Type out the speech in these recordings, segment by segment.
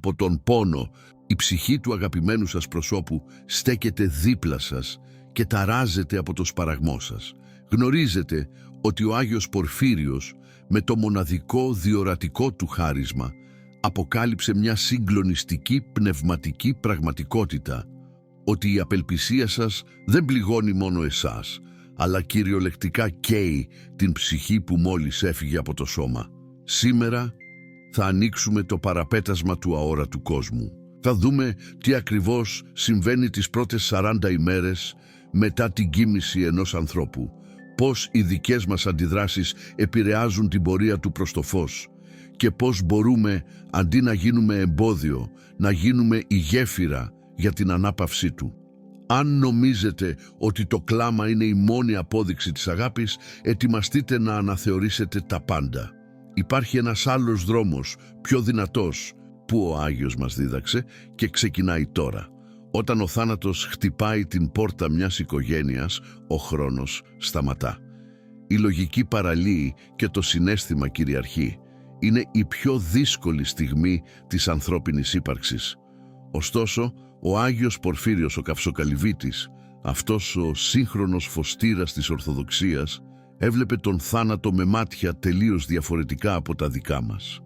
από τον πόνο, η ψυχή του αγαπημένου σας προσώπου στέκεται δίπλα σας και ταράζεται από το σπαραγμό σας. Γνωρίζετε ότι ο Άγιος Πορφύριος με το μοναδικό διορατικό του χάρισμα αποκάλυψε μια συγκλονιστική πνευματική πραγματικότητα, ότι η απελπισία σας δεν πληγώνει μόνο εσάς, αλλά κυριολεκτικά καίει την ψυχή που μόλις έφυγε από το σώμα. Σήμερα θα ανοίξουμε το παραπέτασμα του αόρατου κόσμου. Θα δούμε τι ακριβώς συμβαίνει τις πρώτες 40 ημέρες μετά την κοίμηση ενός ανθρώπου, πώς οι δικές μας αντιδράσεις επηρεάζουν την πορεία του προς το φως και πώς μπορούμε, αντί να γίνουμε εμπόδιο, να γίνουμε η γέφυρα για την ανάπαυσή του. Αν νομίζετε ότι το κλάμα είναι η μόνη απόδειξη της αγάπης, ετοιμαστείτε να αναθεωρήσετε τα πάντα. Υπάρχει ένας άλλος δρόμος, πιο δυνατός, που ο Άγιος μας δίδαξε και ξεκινάει τώρα. Όταν ο θάνατος χτυπάει την πόρτα μιας οικογένειας, ο χρόνος σταματά. Η λογική παραλύει και το συναίσθημα κυριαρχεί. Είναι η πιο δύσκολη στιγμή της ανθρώπινης ύπαρξης. Ωστόσο, ο Άγιος Πορφύριος ο Καυσοκαλυβίτης, αυτός ο σύγχρονος φωστήρας της Ορθοδοξίας, έβλεπε τον θάνατο με μάτια τελείως διαφορετικά από τα δικά μας.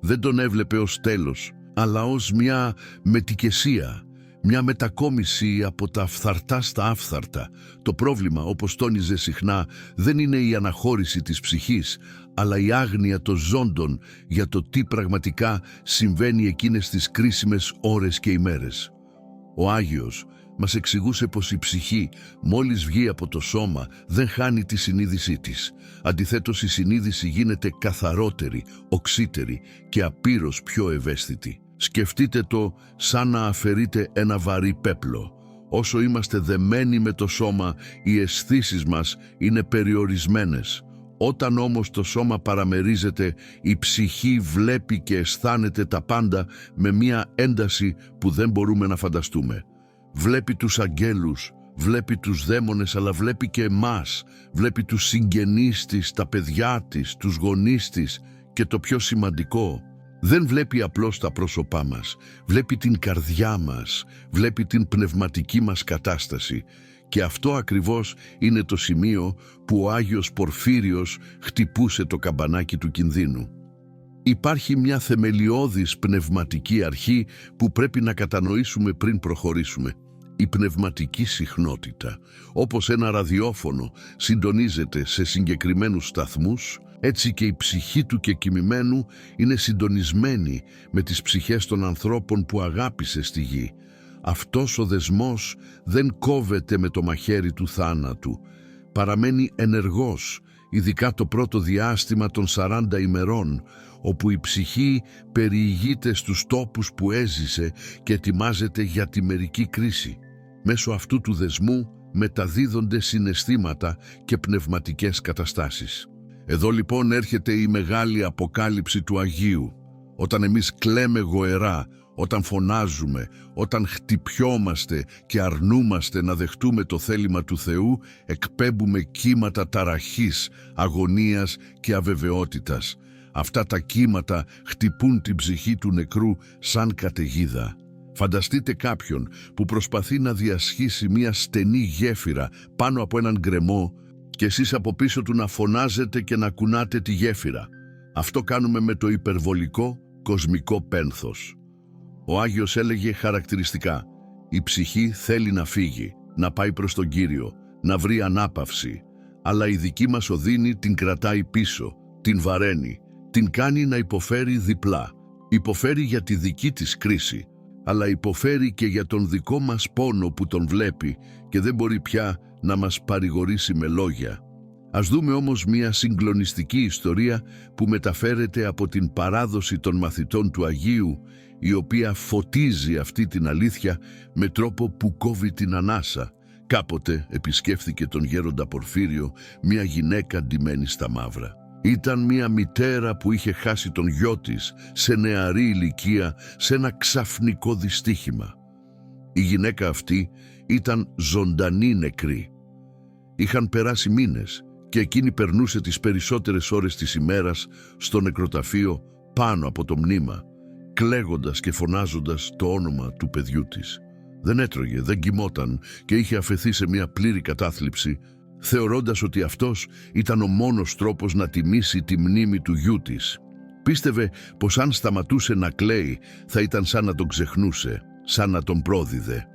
Δεν τον έβλεπε ως τέλος, αλλά ως μια μετικεσία, μια μετακόμιση από τα φθαρτά στα άφθαρτα. Το πρόβλημα, όπως τόνιζε συχνά, δεν είναι η αναχώρηση της ψυχής, αλλά η άγνοια των ζώντων για το τι πραγματικά συμβαίνει εκείνες τις κρίσιμες ώρες και ημέρες. Ο Άγιος μας εξηγούσε πως η ψυχή, μόλις βγει από το σώμα, δεν χάνει τη συνείδησή της. Αντιθέτως, η συνείδηση γίνεται καθαρότερη, οξύτερη και απείρως πιο ευαίσθητη. Σκεφτείτε το σαν να αφαιρείτε ένα βαρύ πέπλο. Όσο είμαστε δεμένοι με το σώμα, οι αισθήσεις μας είναι περιορισμένες. Όταν όμως το σώμα παραμερίζεται, η ψυχή βλέπει και αισθάνεται τα πάντα με μια ένταση που δεν μπορούμε να φανταστούμε. Βλέπει τους αγγέλους, βλέπει τους δαίμονες, αλλά βλέπει και εμάς. Βλέπει τους συγγενείς της, τα παιδιά της, τους γονείς της και το πιο σημαντικό, δεν βλέπει απλώς τα πρόσωπά μας. Βλέπει την καρδιά μας, βλέπει την πνευματική μας κατάσταση. Και αυτό ακριβώς είναι το σημείο που ο Άγιος Πορφύριος χτυπούσε το καμπανάκι του κινδύνου. Υπάρχει μια θεμελιώδης πνευματική αρχή που πρέπει να κατανοήσουμε πριν προχωρήσουμε. Η πνευματική συχνότητα, όπως ένα ραδιόφωνο συντονίζεται σε συγκεκριμένους σταθμούς, έτσι και η ψυχή του κεκοιμημένου είναι συντονισμένη με τις ψυχές των ανθρώπων που αγάπησε στη γη. Αυτός ο δεσμός δεν κόβεται με το μαχαίρι του θάνατου. Παραμένει ενεργός, ειδικά το πρώτο διάστημα των 40 ημερών, όπου η ψυχή περιηγείται στους τόπους που έζησε και ετοιμάζεται για τη μερική κρίση. Μέσω αυτού του δεσμού μεταδίδονται συναισθήματα και πνευματικές καταστάσεις. Εδώ λοιπόν έρχεται η μεγάλη αποκάλυψη του Αγίου. Όταν εμείς κλαίμε γοερά, όταν φωνάζουμε, όταν χτυπιόμαστε και αρνούμαστε να δεχτούμε το θέλημα του Θεού, εκπέμπουμε κύματα ταραχής, αγωνίας και αβεβαιότητας. Αυτά τα κύματα χτυπούν την ψυχή του νεκρού σαν καταιγίδα. Φανταστείτε κάποιον που προσπαθεί να διασχίσει μια στενή γέφυρα πάνω από έναν γκρεμό και εσείς από πίσω του να φωνάζετε και να κουνάτε τη γέφυρα. Αυτό κάνουμε με το υπερβολικό κοσμικό πένθος. Ο Άγιος έλεγε χαρακτηριστικά: η ψυχή θέλει να φύγει, να πάει προς τον Κύριο, να βρει ανάπαυση, αλλά η δική μας οδύνη την κρατάει πίσω, την βαραίνει, την κάνει να υποφέρει διπλά. Υποφέρει για τη δική της κρίση, αλλά υποφέρει και για τον δικό μας πόνο που τον βλέπει και δεν μπορεί πια να μας παρηγορήσει με λόγια. Ας δούμε όμως μια συγκλονιστική ιστορία που μεταφέρεται από την παράδοση των μαθητών του Αγίου, η οποία φωτίζει αυτή την αλήθεια με τρόπο που κόβει την ανάσα. Κάποτε επισκέφθηκε τον γέροντα Πορφύριο μια γυναίκα ντυμένη στα μαύρα. Ήταν μια μητέρα που είχε χάσει τον γιο της σε νεαρή ηλικία σε ένα ξαφνικό δυστύχημα. Η γυναίκα αυτή ήταν ζωντανή νεκρή. Είχαν περάσει μήνες και εκείνη περνούσε τις περισσότερες ώρες της ημέρας στο νεκροταφείο πάνω από το μνήμα. κλαίγοντας και φωνάζοντας το όνομα του παιδιού της. Δεν έτρωγε, δεν κοιμόταν και είχε αφαιθεί σε μια πλήρη κατάθλιψη, θεωρώντας ότι αυτός ήταν ο μόνος τρόπος να τιμήσει τη μνήμη του γιού της. Πίστευε πως αν σταματούσε να κλαίει θα ήταν σαν να τον ξεχνούσε, σαν να τον πρόδιδε.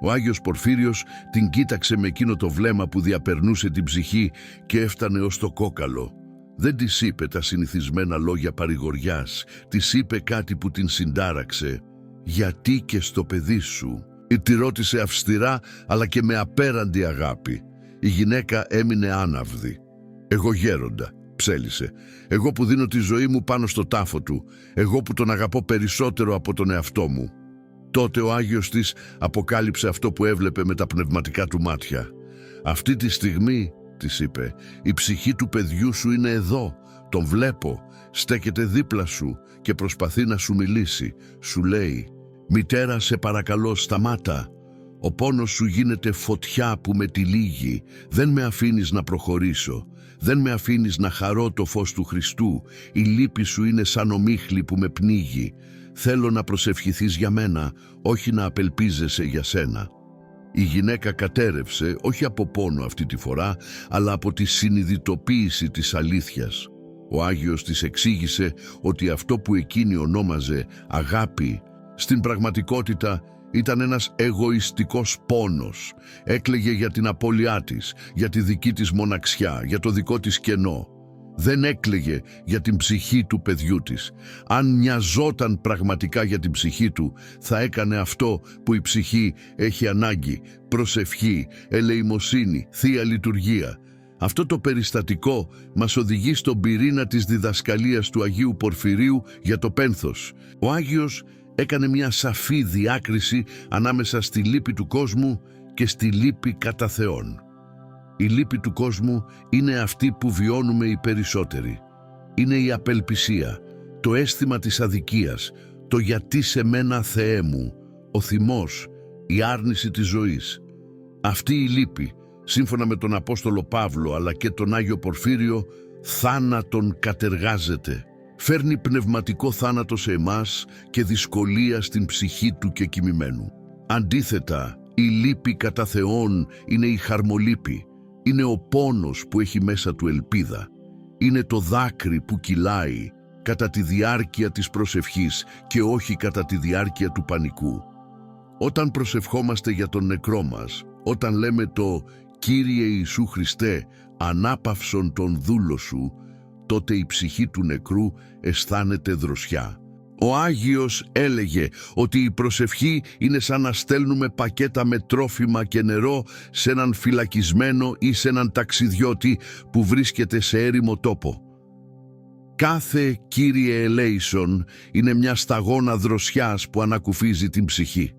Ο Άγιος Πορφύριος την κοίταξε με εκείνο το βλέμμα που διαπερνούσε την ψυχή και έφτανε ως το κόκαλο. Δεν της είπε τα συνηθισμένα λόγια παρηγοριάς, της είπε κάτι που την συντάραξε. «Γιατί και στο παιδί σου?» Τη ρώτησε αυστηρά αλλά και με απέραντη αγάπη. Η γυναίκα έμεινε άναυδη. «Εγώ γέροντα», ψέλισε. «Εγώ που δίνω τη ζωή μου πάνω στο τάφο του. Εγώ που τον αγαπώ περισσότερο από τον εαυτό μου». Τότε ο Άγιος της αποκάλυψε αυτό που έβλεπε με τα πνευματικά του μάτια. «Αυτή τη στιγμή», της είπε, «η ψυχή του παιδιού σου είναι εδώ. Τον βλέπω. Στέκεται δίπλα σου και προσπαθεί να σου μιλήσει. Σου λέει, «Μητέρα, σε παρακαλώ, σταμάτα. Ο πόνος σου γίνεται φωτιά που με τυλίγει. Δεν με αφήνεις να προχωρήσω. Δεν με αφήνεις να χαρώ το φως του Χριστού. Η λύπη σου είναι σαν ομίχλη που με πνίγει. Θέλω να προσευχηθείς για μένα, όχι να απελπίζεσαι για σένα». Η γυναίκα κατέρευσε, όχι από πόνο αυτή τη φορά, αλλά από τη συνειδητοποίηση της αλήθειας. Ο Άγιος της εξήγησε ότι αυτό που εκείνη ονόμαζε αγάπη, στην πραγματικότητα ήταν ένας εγωιστικός πόνος. Έκλαιγε για την απώλειά της, για τη δική της μοναξιά, για το δικό της κενό. Δεν έκλαιγε για την ψυχή του παιδιού της. Αν νοιαζόταν πραγματικά για την ψυχή του, θα έκανε αυτό που η ψυχή έχει ανάγκη: προσευχή, ελεημοσύνη, θεία λειτουργία. Αυτό το περιστατικό μας οδηγεί στον πυρήνα της διδασκαλίας του Αγίου Πορφυρίου για το πένθος. Ο Άγιος έκανε μια σαφή διάκριση ανάμεσα στη λύπη του κόσμου και στη λύπη κατά Θεόν. Η λύπη του κόσμου είναι αυτή που βιώνουμε οι περισσότεροι. Είναι η απελπισία, το αίσθημα της αδικίας, το «γιατί σε μένα Θεέ μου», ο θυμός, η άρνηση της ζωής. Αυτή η λύπη, σύμφωνα με τον Απόστολο Παύλο αλλά και τον Άγιο Πορφύριο, θάνατον κατεργάζεται. Φέρνει πνευματικό θάνατο σε εμάς και δυσκολία στην ψυχή του και κοιμημένου. Αντίθετα, η λύπη κατά Θεόν είναι η χαρμολύπη. Είναι ο πόνος που έχει μέσα του ελπίδα. Είναι το δάκρυ που κυλάει κατά τη διάρκεια της προσευχής και όχι κατά τη διάρκεια του πανικού. Όταν προσευχόμαστε για τον νεκρό μας, όταν λέμε το «Κύριε Ιησού Χριστέ, ανάπαυσον τον δούλο σου», τότε η ψυχή του νεκρού αισθάνεται δροσιά. Ο Άγιος έλεγε ότι η προσευχή είναι σαν να στέλνουμε πακέτα με τρόφιμα και νερό σε έναν φυλακισμένο ή σε έναν ταξιδιώτη που βρίσκεται σε έρημο τόπο. Κάθε Κύριε ελέησον είναι μια σταγόνα δροσιάς που ανακουφίζει την ψυχή.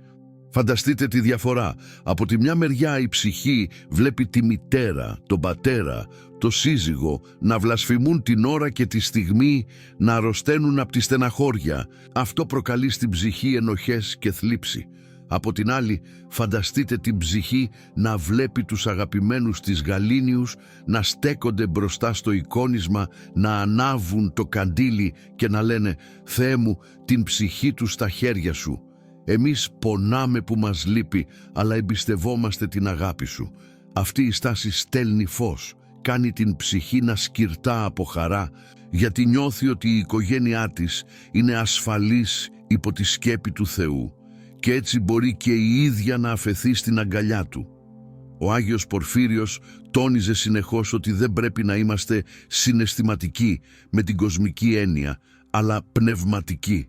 Φανταστείτε τη διαφορά. Από τη μια μεριά η ψυχή βλέπει τη μητέρα, τον πατέρα, το σύζυγο να βλασφημούν την ώρα και τη στιγμή, να αρρωσταίνουν από τη στεναχώρια. Αυτό προκαλεί στην ψυχή ενοχές και θλίψη. Από την άλλη, φανταστείτε την ψυχή να βλέπει τους αγαπημένους της γαλήνιους να στέκονται μπροστά στο εικόνισμα, να ανάβουν το καντήλι και να λένε «Θεέ μου, την ψυχή του στα χέρια σου». Εμείς πονάμε που μας λείπει, αλλά εμπιστευόμαστε την αγάπη σου. Αυτή η στάση στέλνει φως, κάνει την ψυχή να σκυρτά από χαρά, γιατί νιώθει ότι η οικογένειά της είναι ασφαλής υπό τη σκέπη του Θεού και έτσι μπορεί και η ίδια να αφαιθεί στην αγκαλιά του. Ο Άγιος Πορφύριος τόνιζε συνεχώς ότι δεν πρέπει να είμαστε συναισθηματικοί με την κοσμική έννοια, αλλά πνευματικοί.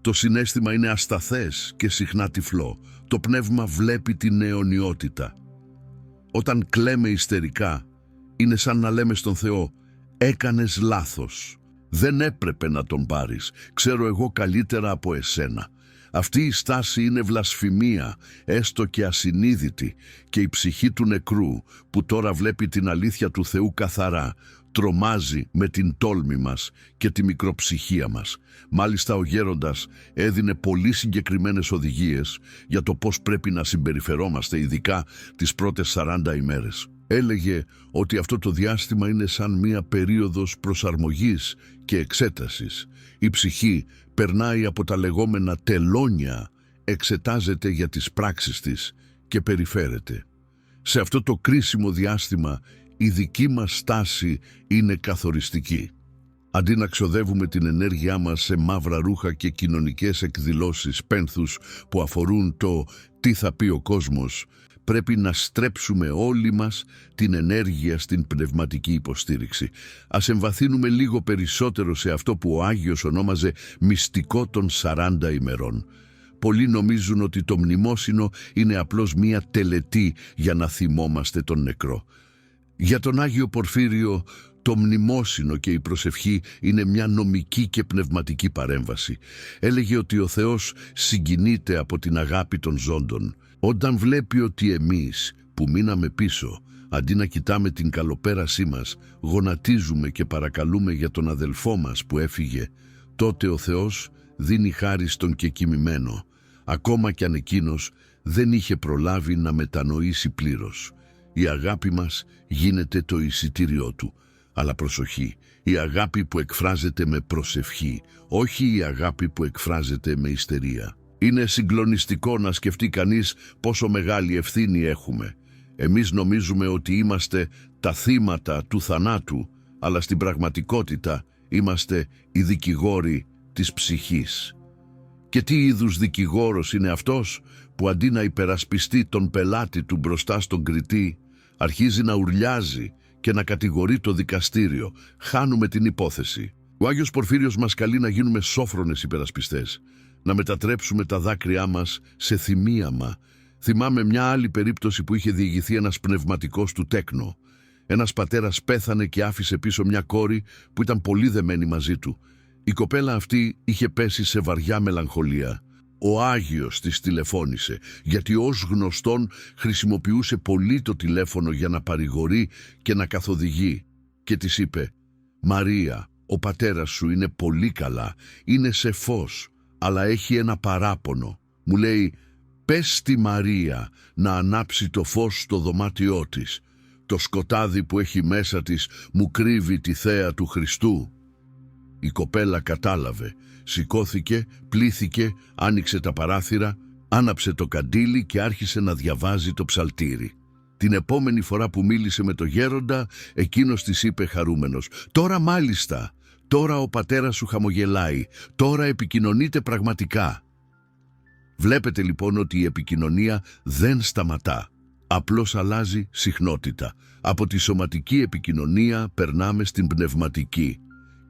Το συναίσθημα είναι ασταθές και συχνά τυφλό. Το πνεύμα βλέπει την αιωνιότητα. Όταν κλαίμε ιστερικά, είναι σαν να λέμε στον Θεό «Έκανες λάθος. Δεν έπρεπε να τον πάρεις. Ξέρω εγώ καλύτερα από εσένα». Αυτή η στάση είναι βλασφημία, έστω και ασυνείδητη, και η ψυχή του νεκρού, που τώρα βλέπει την αλήθεια του Θεού καθαρά, τρομάζει με την τόλμη μας και τη μικροψυχία μας. Μάλιστα ο γέροντας έδινε πολύ συγκεκριμένες οδηγίες για το πώς πρέπει να συμπεριφερόμαστε, ειδικά τις πρώτες 40 ημέρες. Έλεγε ότι αυτό το διάστημα είναι σαν μία περίοδος προσαρμογής και εξέτασης. Η ψυχή περνάει από τα λεγόμενα τελώνια, εξετάζεται για τις πράξεις της και περιφέρεται. Σε αυτό το κρίσιμο διάστημα η δική μας στάση είναι καθοριστική. Αντί να ξοδεύουμε την ενέργειά μας σε μαύρα ρούχα και κοινωνικές εκδηλώσεις πένθους που αφορούν το «τι θα πει ο κόσμος», πρέπει να στρέψουμε όλοι μας την ενέργεια στην πνευματική υποστήριξη. Ας εμβαθύνουμε λίγο περισσότερο σε αυτό που ο Άγιος ονόμαζε μυστικό των 40 ημερών. Πολλοί νομίζουν ότι το μνημόσυνο είναι απλώς μία τελετή για να θυμόμαστε τον νεκρό. Για τον Άγιο Πορφύριο, το μνημόσυνο και η προσευχή είναι μια νομική και πνευματική παρέμβαση. Έλεγε ότι ο Θεός συγκινείται από την αγάπη των ζώντων. Όταν βλέπει ότι εμείς που μείναμε πίσω, αντί να κοιτάμε την καλοπέρασή μας, γονατίζουμε και παρακαλούμε για τον αδελφό μας που έφυγε, τότε ο Θεός δίνει χάρη στον κεκοιμημένο, ακόμα κι αν εκείνος δεν είχε προλάβει να μετανοήσει πλήρως. Η αγάπη μας γίνεται το εισιτήριό του. Αλλά προσοχή, η αγάπη που εκφράζεται με προσευχή, όχι η αγάπη που εκφράζεται με ιστερία. Είναι συγκλονιστικό να σκεφτεί κανείς πόσο μεγάλη ευθύνη έχουμε. Εμείς νομίζουμε ότι είμαστε τα θύματα του θανάτου, αλλά στην πραγματικότητα είμαστε οι δικηγόροι της ψυχής. Και τι είδους δικηγόρος είναι αυτός που αντί να υπερασπιστεί τον πελάτη του μπροστά στον κριτή, αρχίζει να ουρλιάζει και να κατηγορεί το δικαστήριο. Χάνουμε την υπόθεση. Ο Άγιος Πορφύριος μας καλεί να γίνουμε σόφρονες υπερασπιστές, να μετατρέψουμε τα δάκρυά μας σε θυμίαμα. Θυμάμαι μια άλλη περίπτωση που είχε διηγηθεί ένας πνευματικός του τέκνο. Ένας πατέρας πέθανε και άφησε πίσω μια κόρη που ήταν πολύ δεμένη μαζί του. Η κοπέλα αυτή είχε πέσει σε βαριά μελαγχολία. Ο Άγιος της τηλεφώνησε, γιατί ως γνωστόν χρησιμοποιούσε πολύ το τηλέφωνο για να παρηγορεί και να καθοδηγεί. Και της είπε: «Μαρία, ο πατέρας σου είναι πολύ καλά, είναι σε φως, αλλά έχει ένα παράπονο. Μου λέει, πες στη Μαρία να ανάψει το φως στο δωμάτιό της. Το σκοτάδι που έχει μέσα της μου κρύβει τη θέα του Χριστού». Η κοπέλα κατάλαβε, σηκώθηκε, πλύθηκε, άνοιξε τα παράθυρα, άναψε το καντήλι και άρχισε να διαβάζει το ψαλτήρι. Την επόμενη φορά που μίλησε με το γέροντα, εκείνος της είπε χαρούμενος: «Τώρα μάλιστα, τώρα ο πατέρας σου χαμογελάει, τώρα επικοινωνείτε πραγματικά». Βλέπετε λοιπόν ότι η επικοινωνία δεν σταματά, απλώς αλλάζει συχνότητα. Από τη σωματική επικοινωνία περνάμε στην πνευματική.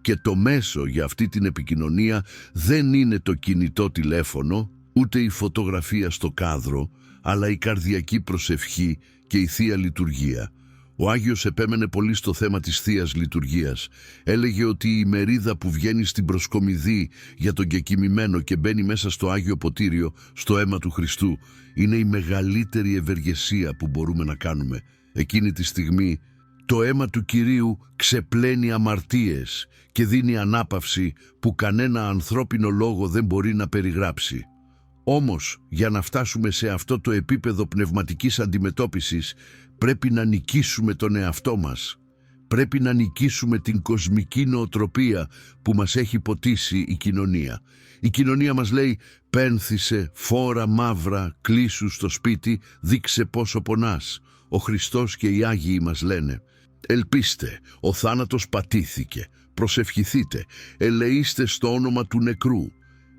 Και το μέσο για αυτή την επικοινωνία δεν είναι το κινητό τηλέφωνο, ούτε η φωτογραφία στο κάδρο, αλλά η καρδιακή προσευχή και η Θεία Λειτουργία. Ο Άγιος επέμενε πολύ στο θέμα της Θείας Λειτουργίας. Έλεγε ότι η μερίδα που βγαίνει στην προσκομιδή για τον κεκοιμημένο και μπαίνει μέσα στο Άγιο Ποτήριο, στο αίμα του Χριστού, είναι η μεγαλύτερη ευεργεσία που μπορούμε να κάνουμε. Εκείνη τη στιγμή το αίμα του Κυρίου ξεπλένει αμαρτίες και δίνει ανάπαυση που κανένα ανθρώπινο λόγο δεν μπορεί να περιγράψει. Όμως, για να φτάσουμε σε αυτό το επίπεδο πνευματικής αντιμετώπισης, πρέπει να νικήσουμε τον εαυτό μας. Πρέπει να νικήσουμε την κοσμική νοοτροπία που μας έχει ποτίσει η κοινωνία. Η κοινωνία μας λέει: «Πένθησε, φόρα μαύρα, κλείσου στο σπίτι, δείξε πόσο πονάς». Ο Χριστός και οι Άγιοι μας λένε: «Ελπίστε, ο θάνατος πατήθηκε, προσευχηθείτε, ελεήστε στο όνομα του νεκρού».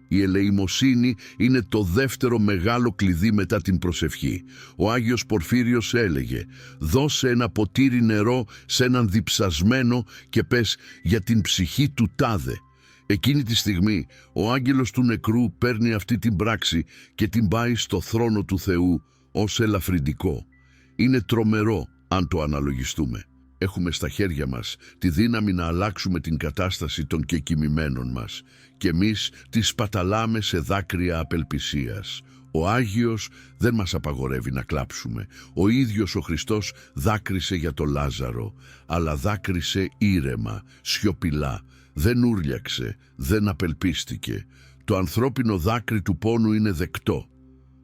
Η ελεημοσύνη είναι το δεύτερο μεγάλο κλειδί μετά την προσευχή. Ο Άγιος Πορφύριος έλεγε: «Δώσε ένα ποτήρι νερό σε έναν διψασμένο και πες για την ψυχή του τάδε». Εκείνη τη στιγμή ο άγγελος του νεκρού παίρνει αυτή την πράξη και την πάει στο θρόνο του Θεού ως ελαφρυντικό. Είναι τρομερό αν το αναλογιστούμε. Έχουμε στα χέρια μας τη δύναμη να αλλάξουμε την κατάσταση των κεκοιμημένων μας και εμείς τη σπαταλάμε σε δάκρυα απελπισίας. Ο Άγιος δεν μας απαγορεύει να κλάψουμε. Ο ίδιος ο Χριστός δάκρυσε για το Λάζαρο, αλλά δάκρυσε ήρεμα, σιωπηλά. Δεν ούρλιαξε, δεν απελπίστηκε. Το ανθρώπινο δάκρυ του πόνου είναι δεκτό.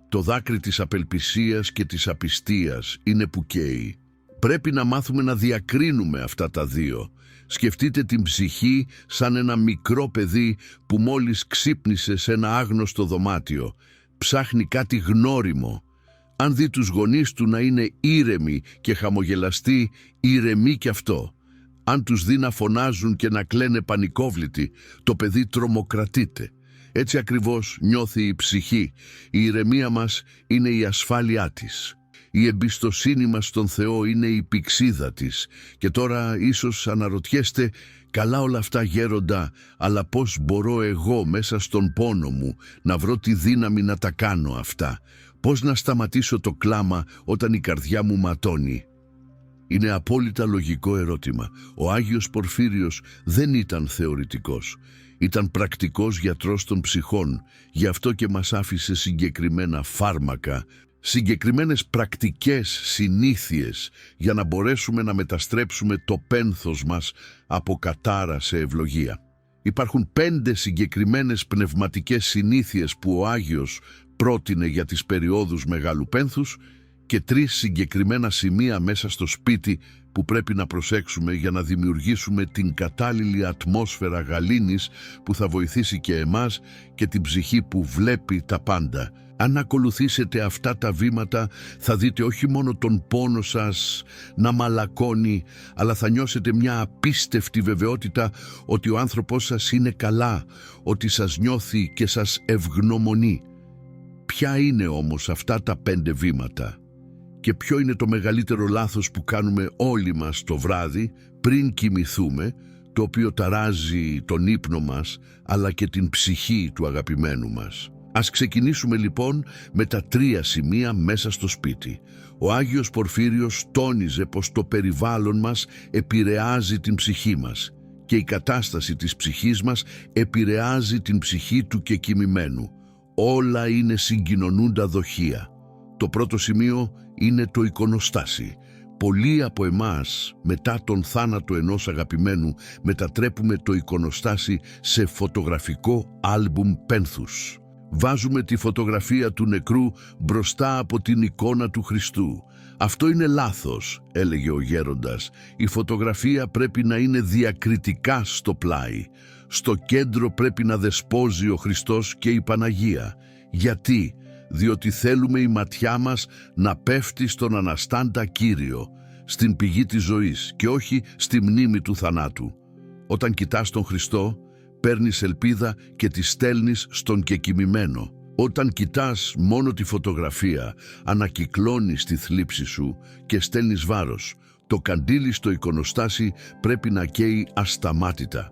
Το δάκρυ της απελπισίας και της απιστίας είναι που καίει. Πρέπει να μάθουμε να διακρίνουμε αυτά τα δύο. Σκεφτείτε την ψυχή σαν ένα μικρό παιδί που μόλις ξύπνησε σε ένα άγνωστο δωμάτιο. Ψάχνει κάτι γνώριμο. Αν δει τους γονείς του να είναι ήρεμοι και χαμογελαστοί, ηρεμεί κι αυτό. Αν τους δει να φωνάζουν και να κλαίνε πανικόβλητοι, το παιδί τρομοκρατείται. Έτσι ακριβώς νιώθει η ψυχή. Η ηρεμία μας είναι η ασφάλειά της. Η εμπιστοσύνη μας στον Θεό είναι η πυξίδα της. Και τώρα ίσως αναρωτιέστε, καλά όλα αυτά γέροντα, αλλά πώς μπορώ εγώ μέσα στον πόνο μου να βρω τη δύναμη να τα κάνω αυτά? Πώς να σταματήσω το κλάμα όταν η καρδιά μου ματώνει? Είναι απόλυτα λογικό ερώτημα. Ο Άγιος Πορφύριος δεν ήταν θεωρητικός. Ήταν πρακτικός γιατρός των ψυχών. Γι' αυτό και μας άφησε συγκεκριμένα φάρμακα, συγκεκριμένες πρακτικές συνήθειες για να μπορέσουμε να μεταστρέψουμε το πένθος μας από κατάρα σε ευλογία. Υπάρχουν 5 συγκεκριμένες πνευματικές συνήθειες που ο Άγιος πρότεινε για τις περιόδους μεγάλου πένθους και 3 συγκεκριμένα σημεία μέσα στο σπίτι που πρέπει να προσέξουμε για να δημιουργήσουμε την κατάλληλη ατμόσφαιρα γαλήνης που θα βοηθήσει και εμάς και την ψυχή που βλέπει τα πάντα. Αν ακολουθήσετε αυτά τα βήματα θα δείτε όχι μόνο τον πόνο σας να μαλακώνει, αλλά θα νιώσετε μια απίστευτη βεβαιότητα ότι ο άνθρωπος σας είναι καλά, ότι σας νιώθει και σας ευγνωμονεί. Ποια είναι όμως αυτά τα 5 βήματα? Και ποιο είναι το μεγαλύτερο λάθος που κάνουμε όλοι μας το βράδυ πριν κοιμηθούμε, το οποίο ταράζει τον ύπνο μας αλλά και την ψυχή του αγαπημένου μας? Ας ξεκινήσουμε λοιπόν με τα 3 σημεία μέσα στο σπίτι. Ο Άγιος Πορφύριος τόνιζε πως το περιβάλλον μας επηρεάζει την ψυχή μας και η κατάσταση της ψυχής μας επηρεάζει την ψυχή του κεκοιμημένου. Όλα είναι συγκοινωνούντα δοχεία. Το πρώτο σημείο είναι το εικονοστάσι. Πολλοί από εμάς μετά τον θάνατο ενός αγαπημένου μετατρέπουμε το εικονοστάσι σε φωτογραφικό άλμπουμ πένθους. Βάζουμε τη φωτογραφία του νεκρού μπροστά από την εικόνα του Χριστού. Αυτό είναι λάθος, έλεγε ο γέροντας. Η φωτογραφία πρέπει να είναι διακριτικά στο πλάι. Στο κέντρο πρέπει να δεσπόζει ο Χριστός και η Παναγία. Γιατί? Διότι θέλουμε η ματιά μας να πέφτει στον αναστάντα Κύριο, στην πηγή της ζωής και όχι στη μνήμη του θανάτου. Όταν κοιτάς τον Χριστό, παίρνεις ελπίδα και τη στέλνεις στον κεκοιμημένο. Όταν κοιτάς μόνο τη φωτογραφία, ανακυκλώνεις τη θλίψη σου και στέλνεις βάρος. Το καντήλι στο εικονοστάσι πρέπει να καίει ασταμάτητα.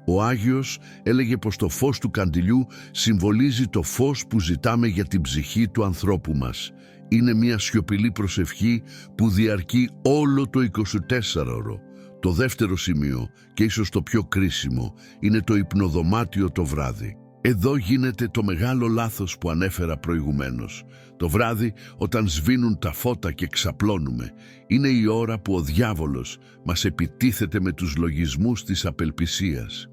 Ο Άγιος έλεγε πως το φως του καντιλιού συμβολίζει το φως που ζητάμε για την ψυχή του ανθρώπου μας. Είναι μια σιωπηλή προσευχή που διαρκεί όλο το 24ωρο. Το δεύτερο σημείο, και ίσως το πιο κρίσιμο, είναι το υπνοδωμάτιο το βράδυ. Εδώ γίνεται το μεγάλο λάθος που ανέφερα προηγουμένως. Το βράδυ, όταν σβήνουν τα φώτα και ξαπλώνουμε, είναι η ώρα που ο διάβολος μας επιτίθεται με τους λογισμούς της απελπισίας.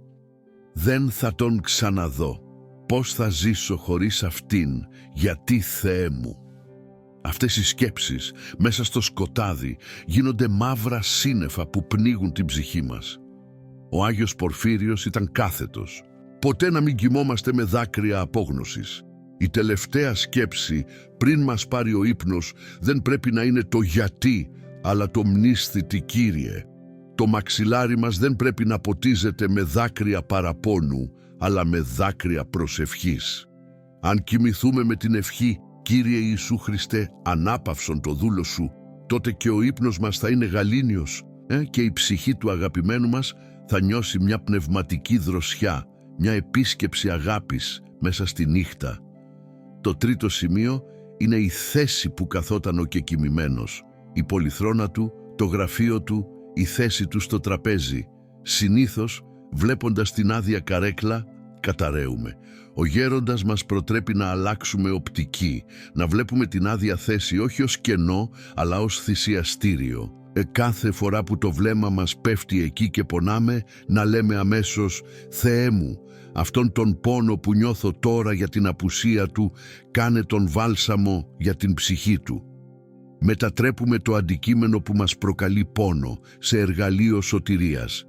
Δεν θα τον ξαναδώ. Πώς θα ζήσω χωρίς αυτήν? Γιατί, Θεέ μου? Αυτές οι σκέψεις μέσα στο σκοτάδι γίνονται μαύρα σύννεφα που πνίγουν την ψυχή μας. Ο Άγιος Πορφύριος ήταν κάθετος. Ποτέ να μην κοιμόμαστε με δάκρυα απόγνωσης. Η τελευταία σκέψη πριν μας πάρει ο ύπνος δεν πρέπει να είναι το γιατί, αλλά το μνήσθητη Κύριε. Το μαξιλάρι μας δεν πρέπει να ποτίζεται με δάκρυα παραπόνου, αλλά με δάκρυα προσευχής. Αν κοιμηθούμε με την ευχή «Κύριε Ιησού Χριστέ, ανάπαυσον το δούλο σου», τότε και ο ύπνος μας θα είναι γαλήνιος και η ψυχή του αγαπημένου μας θα νιώσει μια πνευματική δροσιά, μια επίσκεψη αγάπης μέσα στη νύχτα. Το τρίτο σημείο είναι η θέση που καθόταν ο κεκοιμημένος, η πολυθρόνα του, το γραφείο του, η θέση του στο τραπέζι. Συνήθως, βλέποντας την άδεια καρέκλα, καταραίουμε. Ο γέροντας μας προτρέπει να αλλάξουμε οπτική, να βλέπουμε την άδεια θέση όχι ως κενό, αλλά ως θυσιαστήριο. Κάθε φορά που το βλέμμα μας πέφτει εκεί και πονάμε, να λέμε αμέσως «Θεέ μου, αυτόν τον πόνο που νιώθω τώρα για την απουσία του, κάνε τον βάλσαμο για την ψυχή του». Μετατρέπουμε το αντικείμενο που μας προκαλεί πόνο σε εργαλείο σωτηρίας.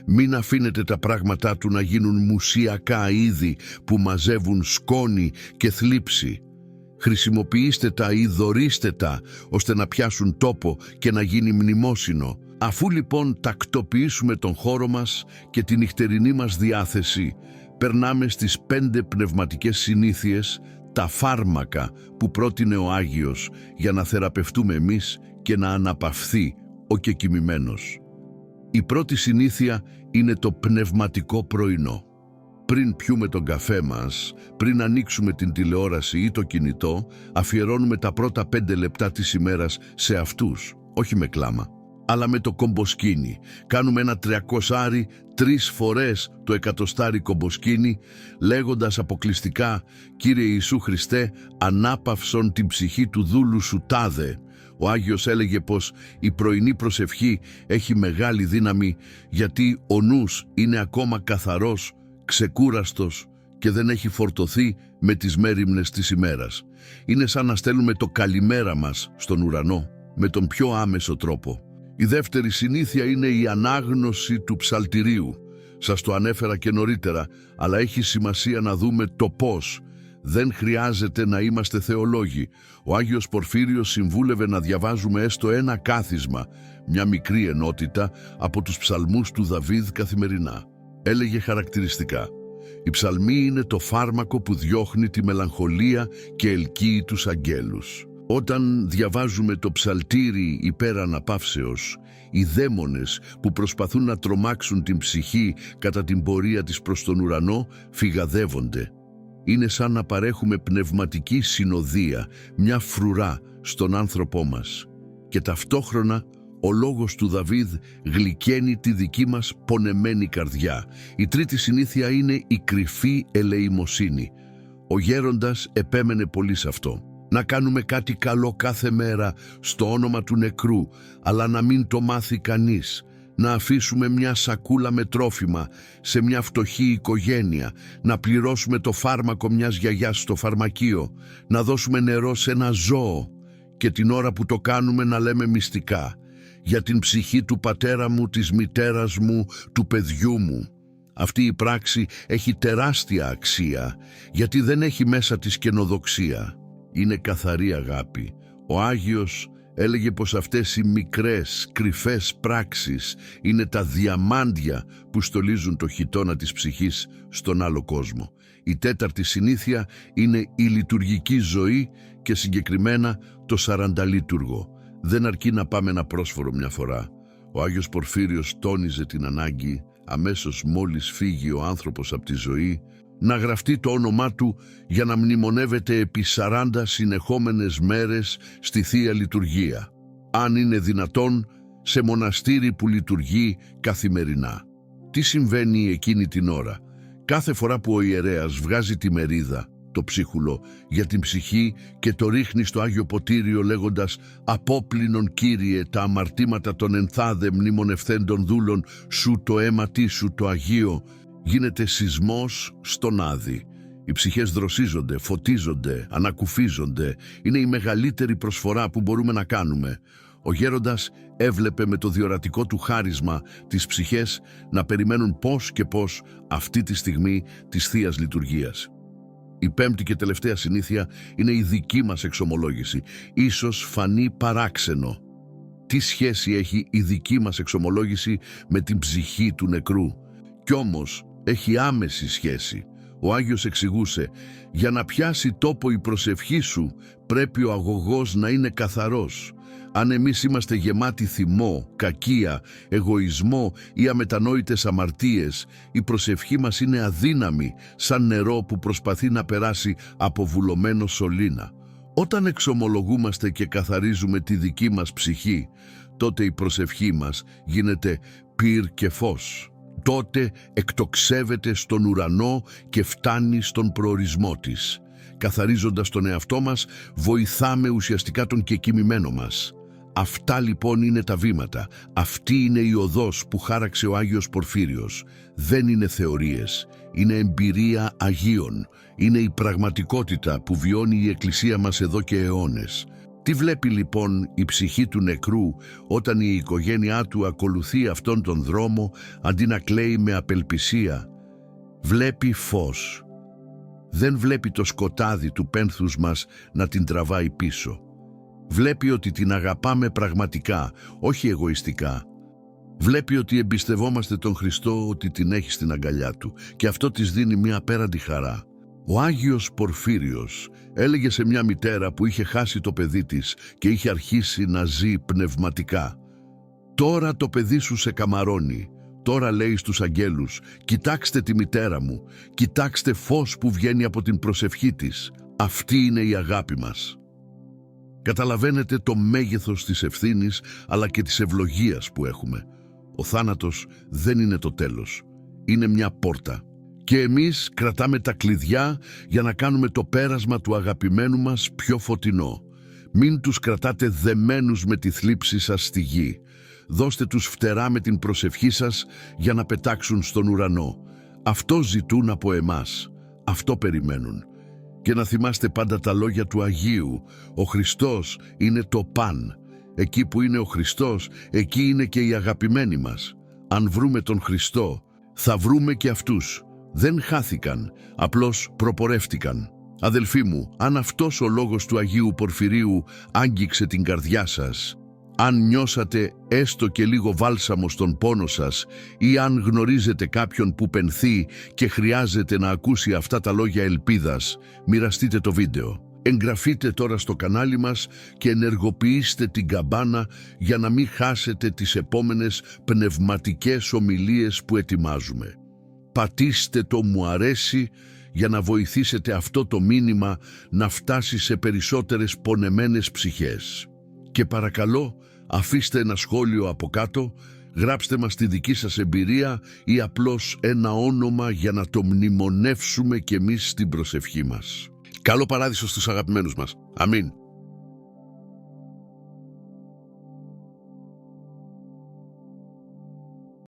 Μην αφήνετε τα πράγματά του να γίνουν μουσιακά είδη που μαζεύουν σκόνη και θλίψη. Χρησιμοποιήστε τα ή δωρήστε τα ώστε να πιάσουν τόπο και να γίνει μνημόσυνο. Αφού λοιπόν τακτοποιήσουμε τον χώρο μας και τη νυχτερινή μας διάθεση, περνάμε στις 5 πνευματικές συνήθειες, τα φάρμακα που πρότεινε ο Άγιος για να θεραπευτούμε εμείς και να αναπαυθεί ο κεκοιμημένος. Η πρώτη συνήθεια είναι το πνευματικό πρωινό. Πριν πιούμε τον καφέ μας, πριν ανοίξουμε την τηλεόραση ή το κινητό, αφιερώνουμε τα πρώτα 5 λεπτά της ημέρας σε αυτούς, όχι με κλάμα, αλλά με το κομποσκίνι. Κάνουμε ένα 300 3 φορές το 100 κομποσκίνι, λέγοντας αποκλειστικά «Κύριε Ιησού Χριστέ, ανάπαυσον την ψυχή του δούλου σου τάδε». Ο Άγιος έλεγε πως η πρωινή προσευχή έχει μεγάλη δύναμη γιατί ο νους είναι ακόμα καθαρός, ξεκούραστος και δεν έχει φορτωθεί με τις μέριμνες της ημέρας. Είναι σαν να στέλνουμε το καλημέρα μας στον ουρανό με τον πιο άμεσο τρόπο. Η δεύτερη συνήθεια είναι η ανάγνωση του ψαλτηρίου. Σας το ανέφερα και νωρίτερα, αλλά έχει σημασία να δούμε το πώς. Δεν χρειάζεται να είμαστε θεολόγοι. Ο Άγιος Πορφύριος συμβούλευε να διαβάζουμε έστω ένα κάθισμα, μια μικρή ενότητα από τους ψαλμούς του Δαβίδ καθημερινά. Έλεγε χαρακτηριστικά: «Οι ψαλμοί είναι το φάρμακο που διώχνει τη μελαγχολία και ελκύει τους αγγέλους». Όταν διαβάζουμε το ψαλτήρι υπέρ αναπαύσεως, οι δαίμονες που προσπαθούν να τρομάξουν την ψυχή κατά την πορεία της προς τον ουρανό φυγαδεύονται. Είναι σαν να παρέχουμε πνευματική συνοδεία, μια φρουρά στον άνθρωπό μας. Και ταυτόχρονα ο λόγος του Δαβίδ γλυκαίνει τη δική μας πονεμένη καρδιά. Η τρίτη συνήθεια είναι η κρυφή ελεημοσύνη. Ο γέροντας επέμενε πολύ σε αυτό. Να κάνουμε κάτι καλό κάθε μέρα στο όνομα του νεκρού, αλλά να μην το μάθει κανείς. Να αφήσουμε μια σακούλα με τρόφιμα σε μια φτωχή οικογένεια, να πληρώσουμε το φάρμακο μιας γιαγιάς στο φαρμακείο, να δώσουμε νερό σε ένα ζώο και την ώρα που το κάνουμε να λέμε μυστικά «Για την ψυχή του πατέρα μου, της μητέρας μου, του παιδιού μου». Αυτή η πράξη έχει τεράστια αξία γιατί δεν έχει μέσα της καινοδοξία. Είναι καθαρή αγάπη. Ο Άγιος έλεγε πως αυτές οι μικρές, κρυφές πράξεις είναι τα διαμάντια που στολίζουν το χιτώνα της ψυχής στον άλλο κόσμο. Η τέταρτη συνήθεια είναι η λειτουργική ζωή και συγκεκριμένα το σαρανταλίτουργο. Δεν αρκεί να πάμε ένα πρόσφορο μια φορά. Ο Άγιος Πορφύριος τόνιζε την ανάγκη, αμέσως μόλις φύγει ο άνθρωπος από τη ζωή, να γραφτεί το όνομά του για να μνημονεύεται επί 40 συνεχόμενες μέρες στη Θεία Λειτουργία. Αν είναι δυνατόν, σε μοναστήρι που λειτουργεί καθημερινά. Τι συμβαίνει εκείνη την ώρα? Κάθε φορά που ο ιερέας βγάζει τη μερίδα, το ψίχουλο, για την ψυχή και το ρίχνει στο Άγιο Ποτήριο λέγοντας «Απόπλυνον Κύριε τα αμαρτήματα των ενθάδε μνημονευθέντων δούλων σου το αίματί σου το Αγίο», γίνεται σεισμός στον Άδη. Οι ψυχές δροσίζονται, φωτίζονται, ανακουφίζονται. Είναι η μεγαλύτερη προσφορά που μπορούμε να κάνουμε. Ο γέροντας έβλεπε με το διορατικό του χάρισμα τις ψυχές να περιμένουν πώς και πώς αυτή τη στιγμή της Θείας Λειτουργίας. Η πέμπτη και τελευταία συνήθεια είναι η δική μας εξομολόγηση. Ίσως φανεί παράξενο. Τι σχέση έχει η δική μας εξομολόγηση με την ψυχή του νεκρού? Κι όμως έχει άμεση σχέση. Ο Άγιος εξηγούσε «Για να πιάσει τόπο η προσευχή σου πρέπει ο αγωγός να είναι καθαρός. Αν εμείς είμαστε γεμάτοι θυμό, κακία, εγωισμό ή αμετανόητες αμαρτίες, η προσευχή μας είναι αδύναμη, σαν νερό που προσπαθεί να περάσει από βουλωμένο σωλήνα. Όταν εξομολογούμαστε και καθαρίζουμε τη δική μας ψυχή, τότε η προσευχή μας γίνεται πυρ και φως. Τότε εκτοξεύεται στον ουρανό και φτάνει στον προορισμό της. Καθαρίζοντας τον εαυτό μας, βοηθάμε ουσιαστικά τον κεκοιμημένο μας. Αυτά λοιπόν είναι τα βήματα. Αυτή είναι η οδός που χάραξε ο Άγιος Πορφύριος. Δεν είναι θεωρίες. Είναι εμπειρία Αγίων. Είναι η πραγματικότητα που βιώνει η Εκκλησία μας εδώ και αιώνες. Τι βλέπει λοιπόν η ψυχή του νεκρού όταν η οικογένειά του ακολουθεί αυτόν τον δρόμο αντί να κλαίει με απελπισία? Βλέπει φως. Δεν βλέπει το σκοτάδι του πένθους μας να την τραβάει πίσω. Βλέπει ότι την αγαπάμε πραγματικά, όχι εγωιστικά. Βλέπει ότι εμπιστευόμαστε τον Χριστό, ότι την έχει στην αγκαλιά του και αυτό της δίνει μια απέραντη χαρά. Ο Άγιος Πορφύριος έλεγε σε μια μητέρα που είχε χάσει το παιδί της και είχε αρχίσει να ζει πνευματικά: «Τώρα το παιδί σου σε καμαρώνει. Τώρα λέει στους αγγέλους: κοιτάξτε τη μητέρα μου, κοιτάξτε φως που βγαίνει από την προσευχή της. Αυτή είναι η αγάπη μας». Καταλαβαίνετε το μέγεθος της ευθύνης αλλά και της ευλογίας που έχουμε. Ο θάνατος δεν είναι το τέλος. Είναι μια πόρτα. Και εμείς κρατάμε τα κλειδιά για να κάνουμε το πέρασμα του αγαπημένου μας πιο φωτεινό. Μην τους κρατάτε δεμένους με τη θλίψη σας στη γη. Δώστε τους φτερά με την προσευχή σας για να πετάξουν στον ουρανό. Αυτό ζητούν από εμάς. Αυτό περιμένουν. Και να θυμάστε πάντα τα λόγια του Αγίου: ο Χριστός είναι το παν. Εκεί που είναι ο Χριστός, εκεί είναι και οι αγαπημένοι μας. Αν βρούμε τον Χριστό, θα βρούμε και αυτούς. Δεν χάθηκαν, απλώς προπορεύτηκαν. Αδελφοί μου, αν αυτός ο λόγος του Αγίου Πορφυρίου άγγιξε την καρδιά σας, αν νιώσατε έστω και λίγο βάλσαμο στον πόνο σας ή αν γνωρίζετε κάποιον που πενθεί και χρειάζεται να ακούσει αυτά τα λόγια ελπίδας, μοιραστείτε το βίντεο. Εγγραφείτε τώρα στο κανάλι μας και ενεργοποιήστε την καμπάνα για να μην χάσετε τις επόμενες πνευματικές ομιλίες που ετοιμάζουμε. Πατήστε το «μου αρέσει» για να βοηθήσετε αυτό το μήνυμα να φτάσει σε περισσότερες πονεμένες ψυχές. Και παρακαλώ, αφήστε ένα σχόλιο από κάτω, γράψτε μας τη δική σας εμπειρία ή απλώς ένα όνομα για να το μνημονεύσουμε κι εμείς στην προσευχή μας. Καλό παράδεισο στους αγαπημένους μας. Αμήν.